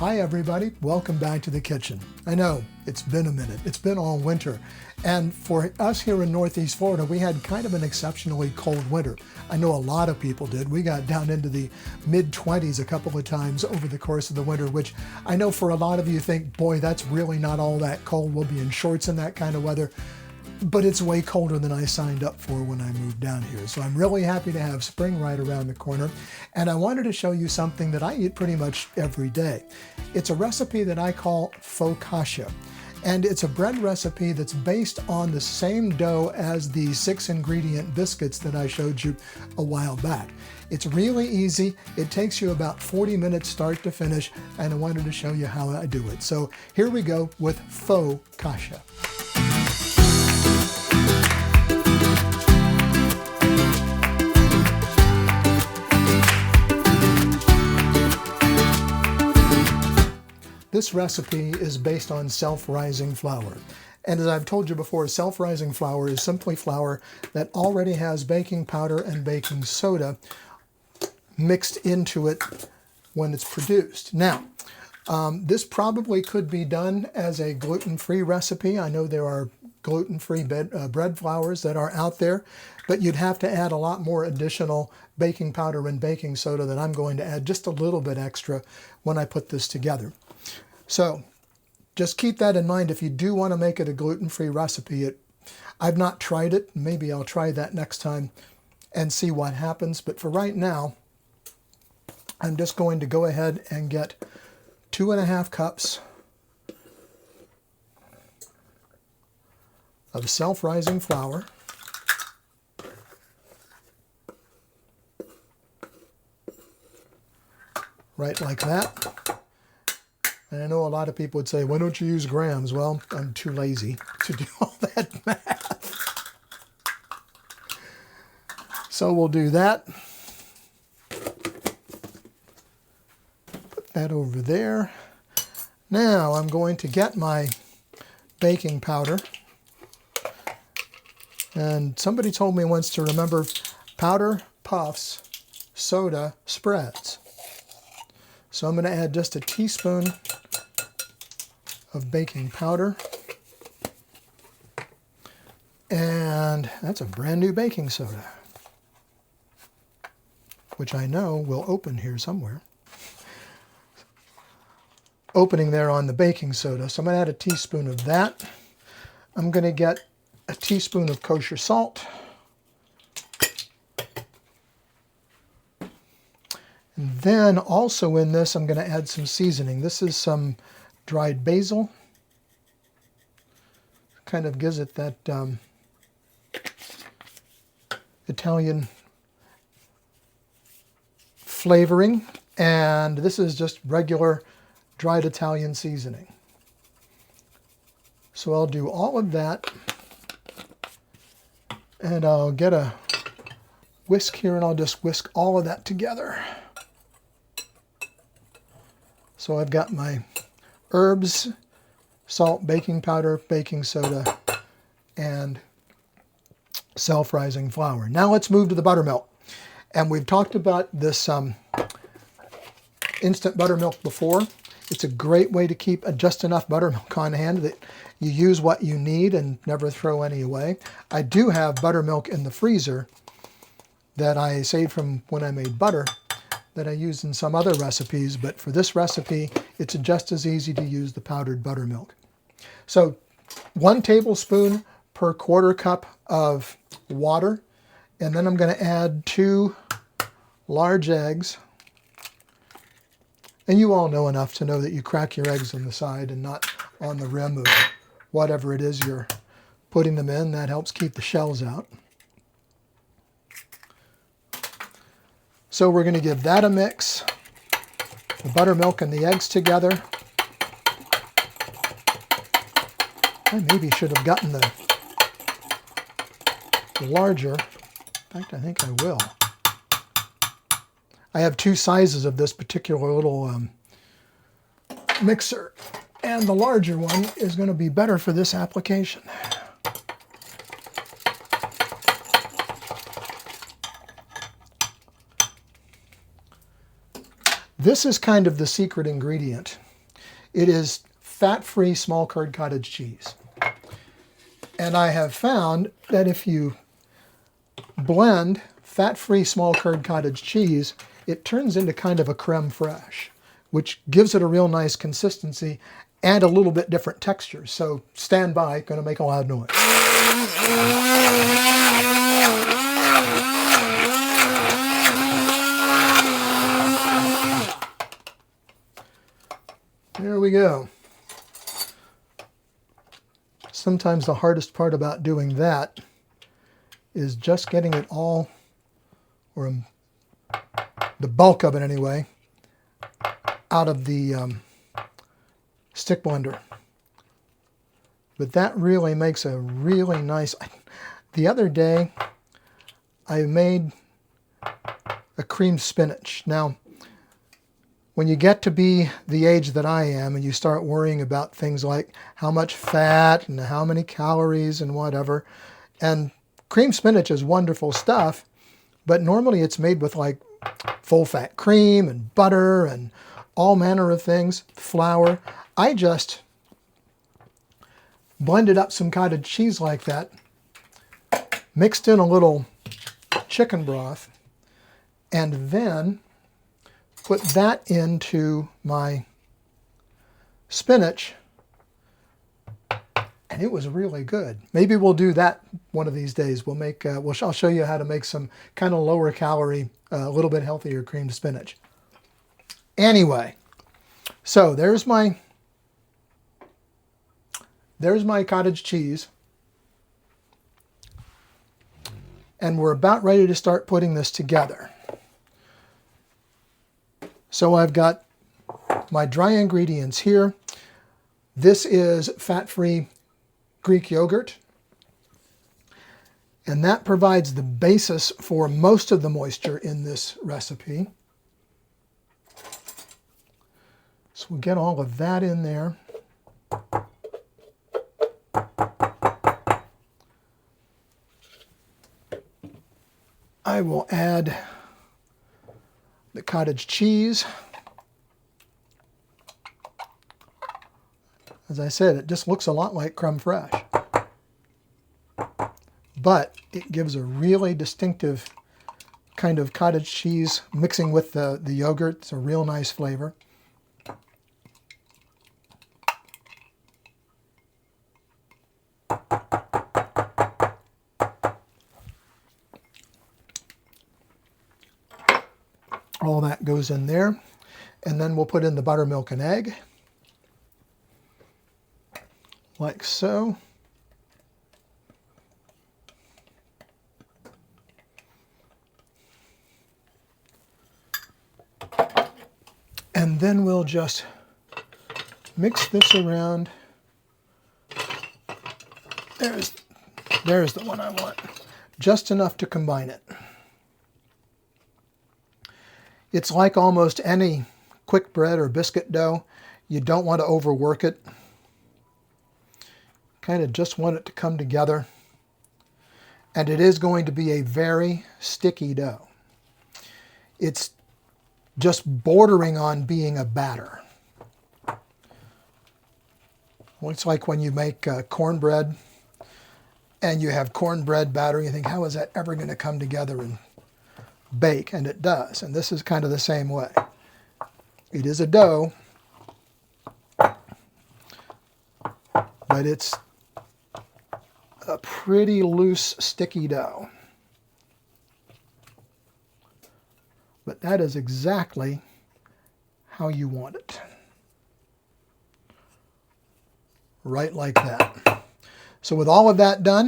Hi everybody, welcome back to the kitchen. I know, it's been a minute, it's been all winter. And for us here in Northeast Florida, we had kind of an exceptionally cold winter. I know a lot of people did. We got down into the mid-20s a couple of times over the course of the winter, which I know for a lot of you think, boy, that's really not all that cold. We'll be in shorts in that kind of weather. But it's way colder than I signed up for when I moved down here. So I'm really happy to have spring right around the corner. And I wanted to show you something that I eat pretty much every day. It's a recipe that I call FauxCaccia. And it's a bread recipe that's based on the same dough as the 6-ingredient biscuits that I showed you a while back. It's really easy. It takes you about 40 minutes start to finish, and I wanted to show you how I do it. So here we go with FauxCaccia. This recipe is based on self-rising flour. And as I've told you before, self-rising flour is simply flour that already has baking powder and baking soda mixed into it when it's produced. Now, this probably could be done as a gluten-free recipe. I know there are gluten-free bread flours that are out there, but you'd have to add a lot more additional baking powder and baking soda that I'm going to add just a little bit extra when I put this together. So just keep that in mind if you do want to make it a gluten-free recipe. I've not tried it. Maybe I'll try that next time and see what happens. But for right now, I'm just going to go ahead and get 2½ cups of self-rising flour. Right like that. And I know a lot of people would say, why don't you use grams? Well, I'm too lazy to do all that math. So we'll do that. Put that over there. Now I'm going to get my baking powder. And somebody told me once to remember, powder puffs, soda spreads. So I'm going to add just a teaspoon of baking powder. And that's a brand new baking soda, which I know will open here somewhere. Opening there on the baking soda. So I'm going to add a teaspoon of that. I'm going to get a teaspoon of kosher salt. And then also in this, I'm going to add some seasoning. This is some dried basil. Kind of gives it that Italian flavoring. And this is just regular dried Italian seasoning. So I'll do all of that. And I'll get a whisk here and I'll just whisk all of that together. So I've got my herbs, salt, baking powder, baking soda, and self-rising flour. Now let's move to the buttermilk. And we've talked about this instant buttermilk before. It's a great way to keep just enough buttermilk on hand that you use what you need and never throw any away. I do have buttermilk in the freezer that I saved from when I made butter, that I use in some other recipes, but for this recipe, it's just as easy to use the powdered buttermilk. So 1 tablespoon per 1/4 cup of water, and then I'm going to add 2 large eggs. And you all know enough to know that you crack your eggs on the side and not on the rim of whatever it is you're putting them in. That helps keep the shells out. So we're going to give that a mix, the buttermilk and the eggs together. I maybe should have gotten the larger. In fact, I think I will. I have 2 sizes of this particular little mixer, and the larger one is going to be better for this application. This is kind of the secret ingredient It is fat-free small curd cottage cheese. And I have found that if you blend fat-free small curd cottage cheese, it turns into kind of a creme fraiche, which gives it a real nice consistency and a little bit different texture. So stand by, going to make a loud noise. There we go. Sometimes the hardest part about doing that is just getting it all, or the bulk of it anyway, out of the stick blender. But that really makes a really nice... The other day, I made a creamed spinach. Now, when you get to be the age that I am and you start worrying about things like how much fat and how many calories and whatever, and creamed spinach is wonderful stuff, but normally it's made with like full-fat cream and butter and all manner of things, flour. I just blended up some cottage cheese like that, mixed in a little chicken broth, and then put that into my spinach, and it was really good. Maybe we'll do that one of these days. We'll make, I'll show you how to make some kind of lower calorie, a little bit healthier creamed spinach. Anyway, so there's my cottage cheese. And we're about ready to start putting this together. So I've got my dry ingredients here. This is fat-free Greek yogurt. And that provides the basis for most of the moisture in this recipe. So we'll get all of that in there. I will add the cottage cheese. As I said, it just looks a lot like creme fraiche, but it gives a really distinctive kind of cottage cheese mixing with the yogurt. It's a real nice flavor. All that goes in there, and then we'll put in the buttermilk and egg, like so. And then we'll just mix this around. There's the one I want. Just enough to combine it. It's like almost any quick bread or biscuit dough. You don't want to overwork it. Kind of just want it to come together. And it is going to be a very sticky dough. It's just bordering on being a batter. Well, it's like when you make cornbread and you have cornbread batter, you think, how is that ever going to come together and bake? And it does. And this is kind of the same way. It is a dough, but it's a pretty loose, sticky dough. But that is exactly how you want it. Right like that. So with all of that done,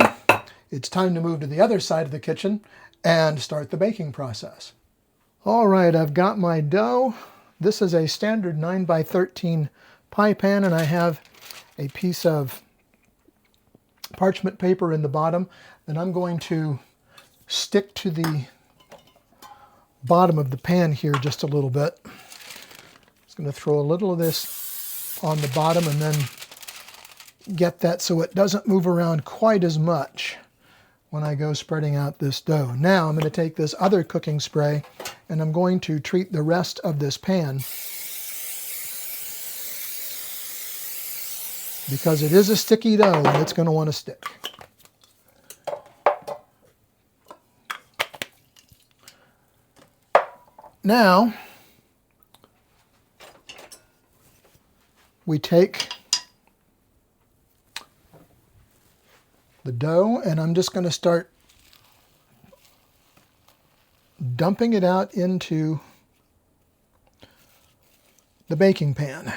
it's time to move to the other side of the kitchen and start the baking process. All right, I've got my dough. This is a standard 9x13 pie pan, and I have a piece of parchment paper in the bottom that I'm going to stick to the bottom of the pan here just a little bit. Just going to throw a little of this on the bottom and then get that so it doesn't move around quite as much when I go spreading out this dough. Now I'm going to take this other cooking spray and I'm going to treat the rest of this pan because it is a sticky dough and it's going to want to stick. Now, we take the dough and I'm just going to start dumping it out into the baking pan.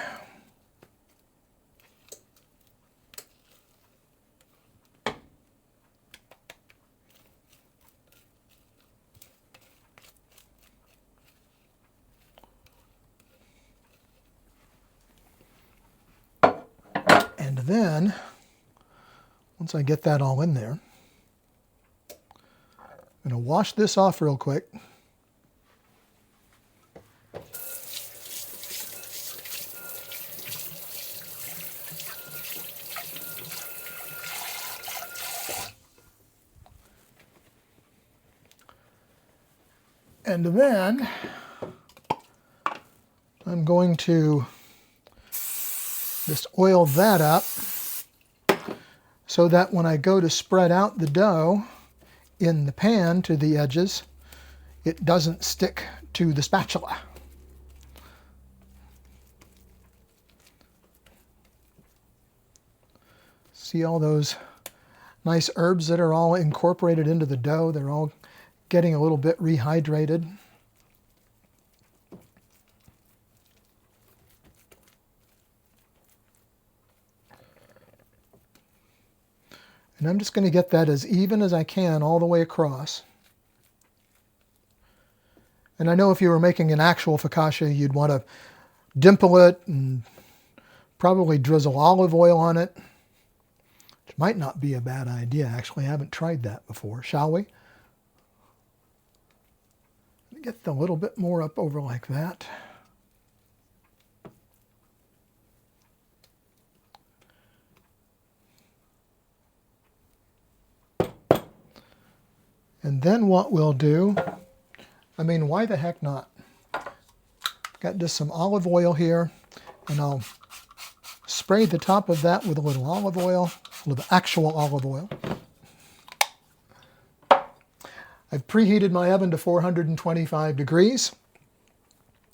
And then, once I get that all in there, I'm going to wash this off real quick. And then I'm going to just oil that up so that when I go to spread out the dough in the pan to the edges, it doesn't stick to the spatula. See all those nice herbs that are all incorporated into the dough? They're all getting a little bit rehydrated. And I'm just going to get that as even as I can all the way across. And I know if you were making an actual focaccia, you'd want to dimple it and probably drizzle olive oil on it, which might not be a bad idea. Actually, I haven't tried that before. Shall we? Get a little bit more up over like that. And then what we'll do, I mean, why the heck not? Got just some olive oil here, and I'll spray the top of that with a little olive oil, a little actual olive oil. I've preheated my oven to 425 degrees.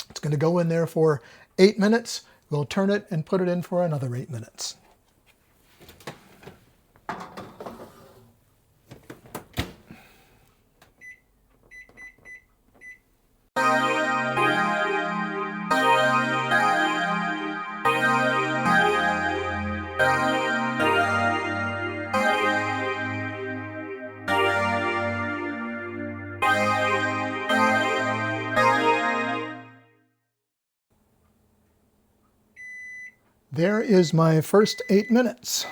It's going to go in there for 8 minutes. We'll turn it and put it in for another 8 minutes. There is my first 8 minutes.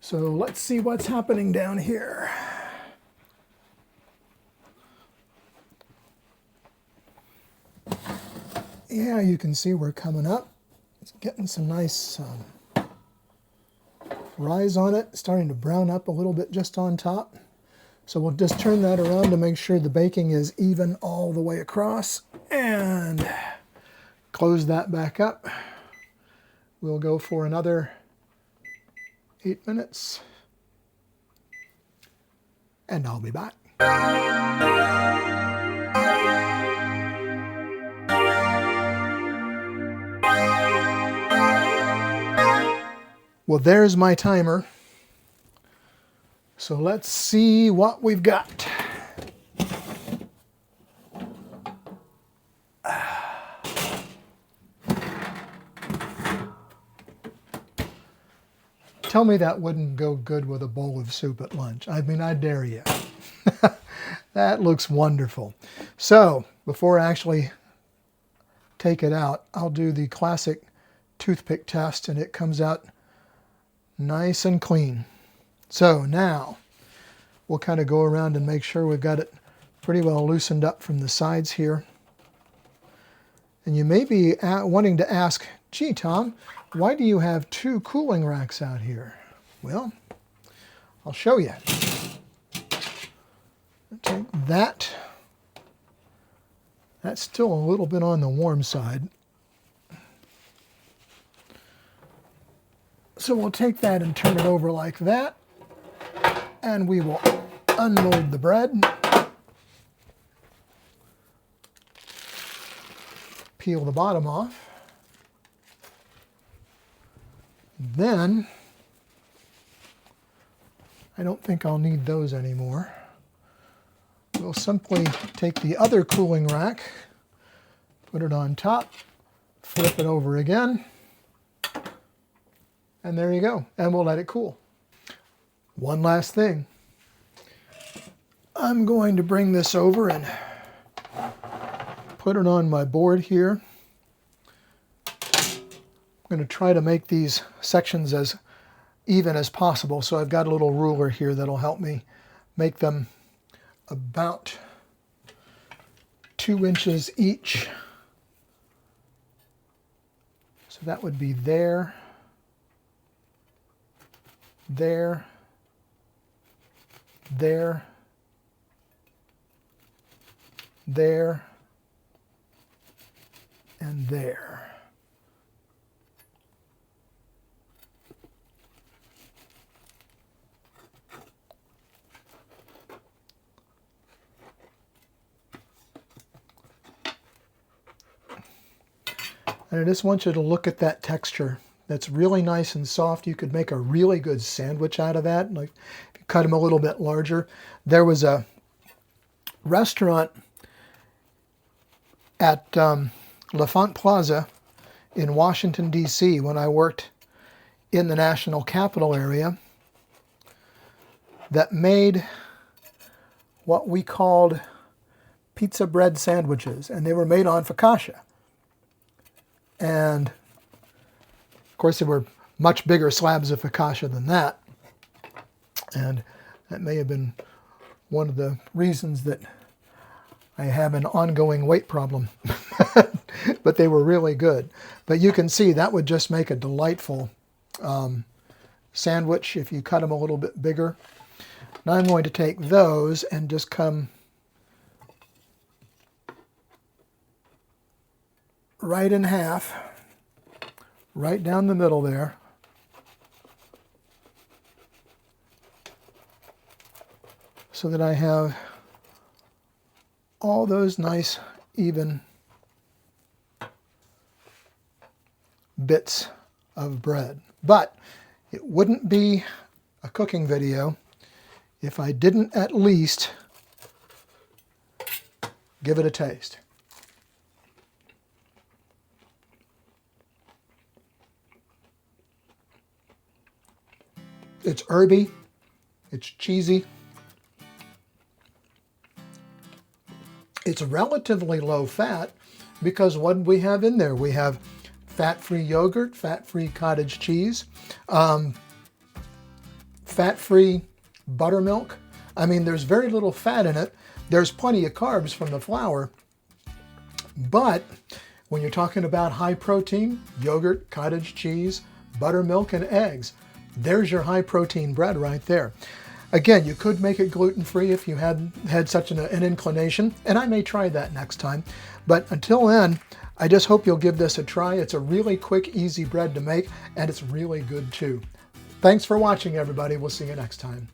So let's see what's happening down here. Yeah, you can see we're coming up. It's getting some nice rise on it, starting to brown up a little bit just on top. So we'll just turn that around to make sure the baking is even all the way across and close that back up. We'll go for another 8 minutes and I'll be back. Well, there's my timer. So let's see what we've got. Tell me that wouldn't go good with a bowl of soup at lunch. I mean, I dare you. That looks wonderful. So before I actually take it out, I'll do the classic toothpick test, and it comes out nice and clean. So now we'll kind of go around and make sure we've got it pretty well loosened up from the sides here. And you may be wanting to ask, gee, Tom, why do you have 2 cooling racks out here? Well, I'll show you. Take that. That's still a little bit on the warm side. So we'll take that and turn it over like that, and we will unload the bread. Peel the bottom off. Then, I don't think I'll need those anymore. We'll simply take the other cooling rack, put it on top, flip it over again, and there you go. And we'll let it cool. One last thing. I'm going to bring this over and put it on my board here. I'm going to try to make these sections as even as possible. So I've got a little ruler here that'll help me make them about 2 inches each. So that would be there, there, there, there, and there. And I just want you to look at that texture. That's really nice and soft. You could make a really good sandwich out of that. Like if you cut them a little bit larger. There was a restaurant at LaFont Plaza in Washington, D.C. when I worked in the national capital area that made what we called pizza bread sandwiches, and they were made on FauxCaccia. And of course there were much bigger slabs of FauxCaccia than that, and that may have been one of the reasons that I have an ongoing weight problem. But they were really good. But you can see that would just make a delightful sandwich if you cut them a little bit bigger. Now I'm going to take those and just come right in half, right down the middle there. So that I have all those nice even bits of bread. But it wouldn't be a cooking video if I didn't at least give it a taste. It's herby, it's cheesy, it's relatively low fat because what do we have in there? We have fat-free yogurt, fat-free cottage cheese, fat-free buttermilk. I mean, there's very little fat in it. There's plenty of carbs from the flour, but when you're talking about high protein, yogurt, cottage cheese, buttermilk, and eggs, there's your high protein bread right there. Again, you could make it gluten-free if you had such an inclination, and I may try that next time. But until then, I just hope you'll give this a try. It's a really quick, easy bread to make, and it's really good too. Thanks for watching, everybody. We'll see you next time.